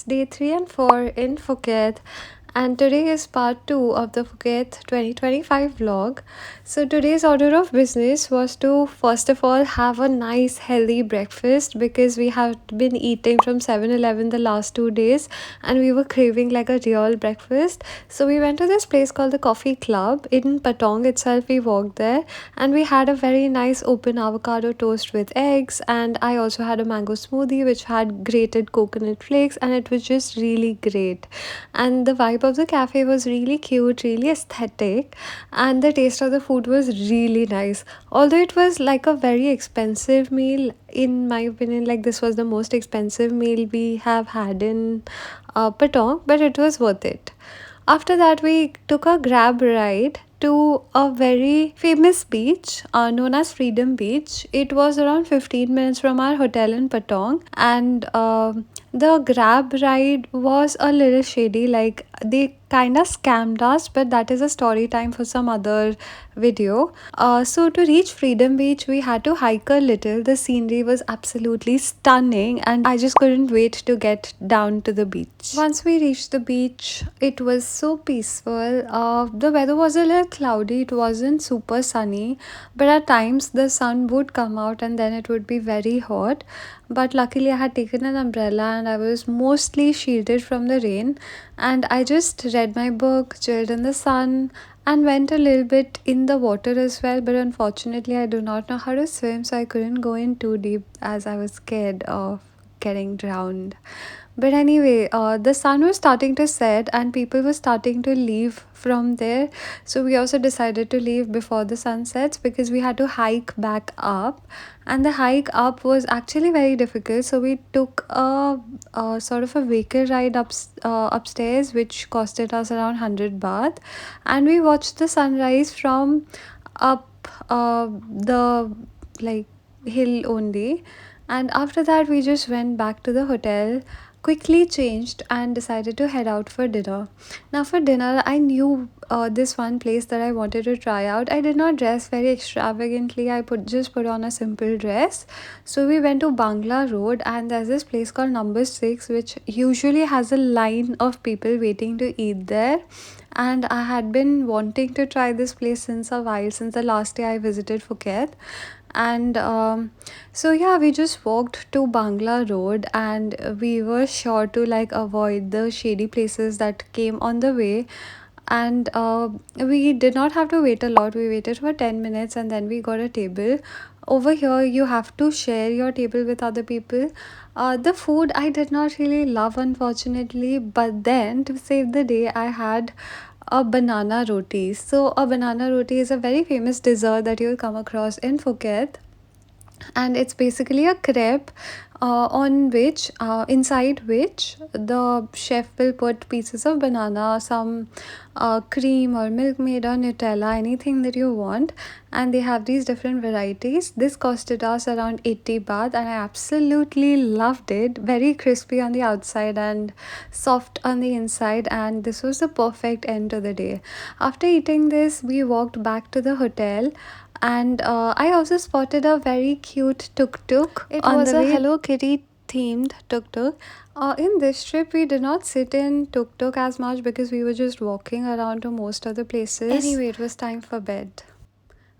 day 3 and 4 in Phuket, and today is part 2 of the Phuket 2025 vlog. So, today's order of business was to first of all have a nice healthy breakfast because we have been eating from 7-Eleven the last 2 days and we were craving like a real breakfast. So, we went to this place called the Coffee Club in Patong itself. We walked there and we had a very nice open avocado toast with eggs, and I also had a mango smoothie which had grated coconut flakes, and it was just really great. And the vibe of the cafe was really cute, really aesthetic, and the taste of the food was really nice. Although it was like a very expensive meal, in my opinion, like this was the most expensive meal we have had in Patong, but it was worth it. After that, we took a grab ride to a very famous beach known as Freedom Beach. It was around 15 minutes from our hotel in Patong, and the grab ride was a little shady. Like, they kind of scammed us, but that is a story time for some other video. So to reach Freedom Beach, we had to hike a little. The scenery was absolutely stunning, and I just couldn't wait to get down to the beach. Once we reached the beach, it was so peaceful. The weather was a little cloudy, it wasn't super sunny, but at times the sun would come out and then it would be very hot. But luckily, I had taken an umbrella and I was mostly shielded from the rain. And I just read my book, chilled in the sun, and went a little bit in the water as well. But unfortunately, I do not know how to swim, so I couldn't go in too deep as I was scared of getting drowned. But anyway, the sun was starting to set and people were starting to leave from there. So we also decided to leave before the sun sets because we had to hike back up. And the hike up was actually very difficult. So we took a sort of a vehicle ride upstairs, which costed us around 100 baht. And we watched the sunrise from up the like hill only. And after that, we just went back to the hotel, quickly changed, and decided to head out for dinner. Now, for dinner, I knew this one place that I wanted to try out. I did not dress very extravagantly. I just put on a simple dress. So we went to Bangla Road, and there's this place called Number Six, which usually has a line of people waiting to eat there. And I had been wanting to try this place since a while, since the last day I visited Phuket. And so yeah, we just walked to Bangla Road, and we were sure to like avoid the shady places that came on the way. And we did not have to wait a lot. We waited for 10 minutes and then we got a table. Over here, you have to share your table with other people. The food I did not really love, unfortunately, but then to save the day, I had a banana roti. So, a banana roti is a very famous dessert that you'll come across in Phuket, and it's basically a crepe on which inside which the chef will put pieces of banana, some cream or milk made or Nutella, anything that you want. And they have these different varieties. This costed us around 80 baht and I absolutely loved it. Very crispy on the outside and soft on the inside, and this was the perfect end to the day. After eating this, we walked back to the hotel, and I also spotted a very cute tuk tuk. It was a Hello Kitty themed tuk tuk. In this trip, we did not sit in tuk tuk as much because we were just walking around to most of the places. Anyway, it was time for bed.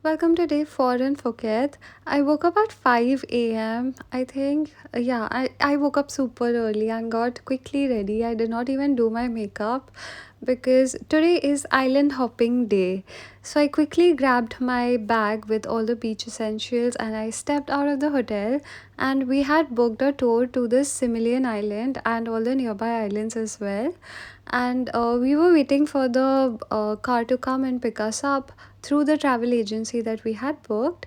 Welcome to day 4 in Phuket. I woke up at 5 a.m. I think. Yeah, I woke up super early and got quickly ready. I did not even do my makeup because today is island hopping day. So I quickly grabbed my bag with all the beach essentials and I stepped out of the hotel, and we had booked a tour to the Similian Island and all the nearby islands as well. And we were waiting for the car to come and pick us up through the travel agency that we had booked.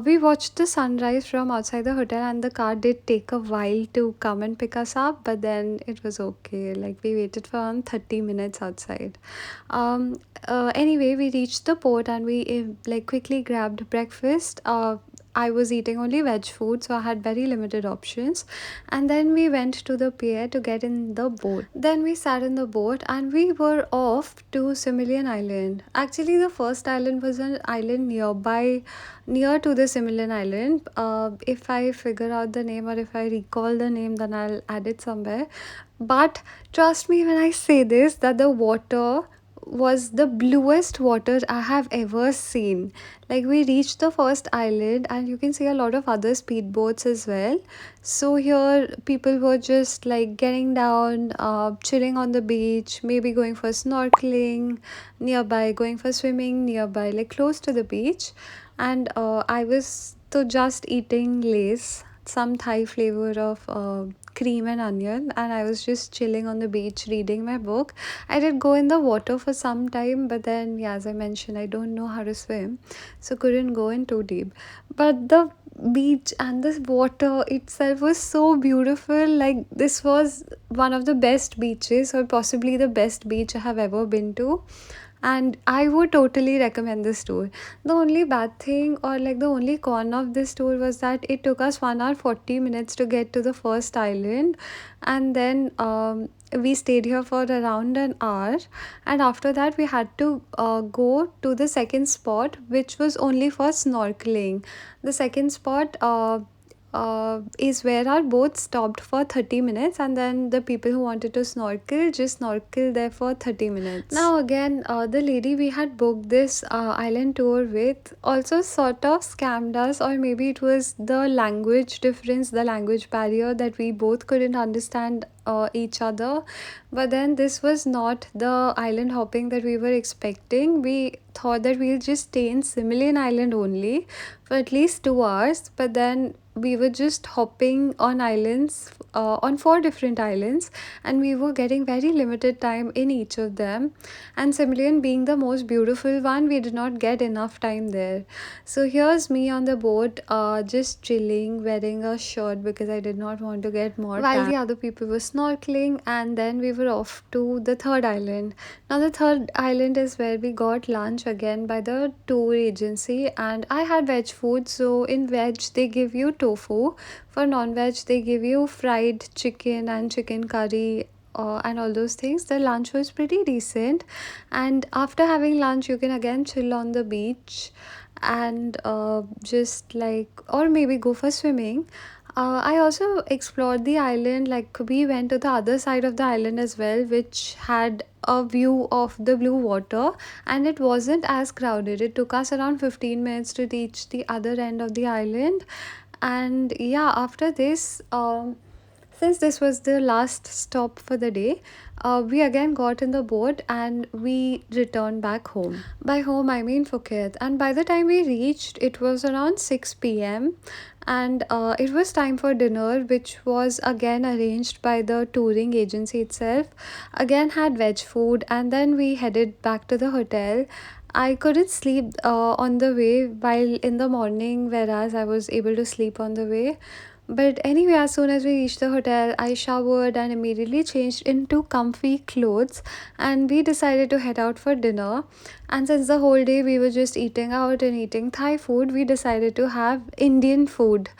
We watched the sunrise from outside the hotel, and the car did take a while to come and pick us up, but then it was okay. Like, we waited for around 30 minutes outside. Anyway, we reached the port and we like quickly grabbed breakfast. I was eating only veg food, so I had very limited options. And then we went to the pier to get in the boat. Then we sat in the boat and we were off to Similian Island. Actually, the first island was an island nearby, near to the Similian Island. If I figure out the name or if I recall the name, then I'll add it somewhere. But trust me when I say this, that the water was the bluest water I have ever seen. Like, we reached the first island and you can see a lot of other speedboats as well. So here people were just like getting down, chilling on the beach, maybe going for snorkeling nearby, going for swimming nearby, like close to the beach. And I was so just eating lace, some Thai flavor of cream and onion, and I was just chilling on the beach reading my book. I did go in the water for some time, but then, yeah, as I mentioned, I don't know how to swim, so couldn't go in too deep. But the beach and the water itself was so beautiful. Like, this was one of the best beaches, or possibly the best beach I have ever been to, and I would totally recommend this tour. The only bad thing, or like the only con of this tour, was that it took us 1 hour 40 minutes to get to the first island, and then we stayed here for around an hour, and after that we had to go to the second spot, which was only for snorkeling. The second spot is where our boat stopped for 30 minutes, and then the people who wanted to snorkel just snorkel there for 30 minutes. Now again, the lady we had booked this island tour with also sort of scammed us, or maybe it was the language difference, the language barrier, that we both couldn't understand each other. But then this was not the island hopping that we were expecting. We thought that we'll just stay in Similian Island only for at least 2 hours, but then we were just hopping on islands, on 4 different islands, and we were getting very limited time in each of them. And Similian being the most beautiful one, we did not get enough time there. So here's me on the boat, just chilling, wearing a shirt because I did not want to get more while the other people were snorkeling, and then we were off to the third island. Now, the third island is where we got lunch again by the tour agency, and I had veg food. So in veg, they give you tofu. For non-veg, they give you fried chicken and chicken curry. And all those things. The lunch was pretty decent, and after having lunch, you can again chill on the beach and just like, or maybe go for swimming. I also explored the island, like we went to the other side of the island as well, which had a view of the blue water, and it wasn't as crowded. It took us around 15 minutes to reach the other end of the island. And yeah, after this, since this was the last stop for the day, we again got in the boat and we returned back home. By home, I mean Phuket. And by the time we reached, it was around 6 p.m. And it was time for dinner, which was again arranged by the touring agency itself. Again, had veg food, and then we headed back to the hotel. I couldn't sleep on the way while in the morning, whereas I was able to sleep on the way. But anyway, as soon as we reached the hotel, I showered and immediately changed into comfy clothes, and we decided to head out for dinner. And since the whole day we were just eating out and eating Thai food, we decided to have Indian food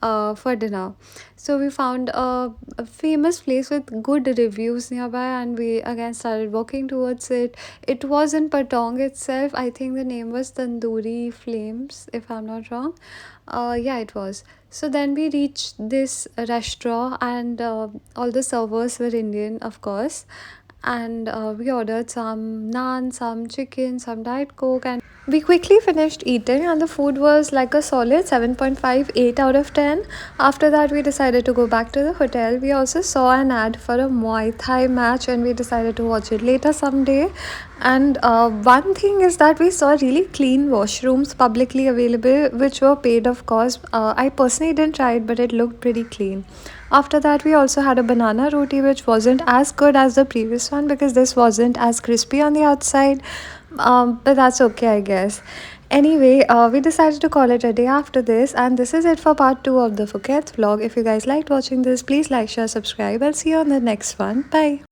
for dinner. So we found a famous place with good reviews nearby, and we again started walking towards it. It was in Patong itself. I think the name was Tandoori Flames, if I'm not wrong. Yeah, it was. So then we reached this restaurant, and all the servers were Indian, of course. And we ordered some naan, some chicken, some diet coke, and we quickly finished eating, and the food was like a solid 7.58 out of 10. After that, we decided to go back to the hotel. We also saw an ad for a Muay Thai match, and we decided to watch it later someday. And one thing is that we saw really clean washrooms publicly available, which were paid, of course. I personally didn't try it, but it looked pretty clean. After that, we also had a banana roti, which wasn't as good as the previous one because this wasn't as crispy on the outside. But that's okay, I guess. Anyway, we decided to call it a day after this, and this is it for part 2 of the Phuket vlog. If you guys liked watching this, please like, share, subscribe. I'll see you on the next one. Bye.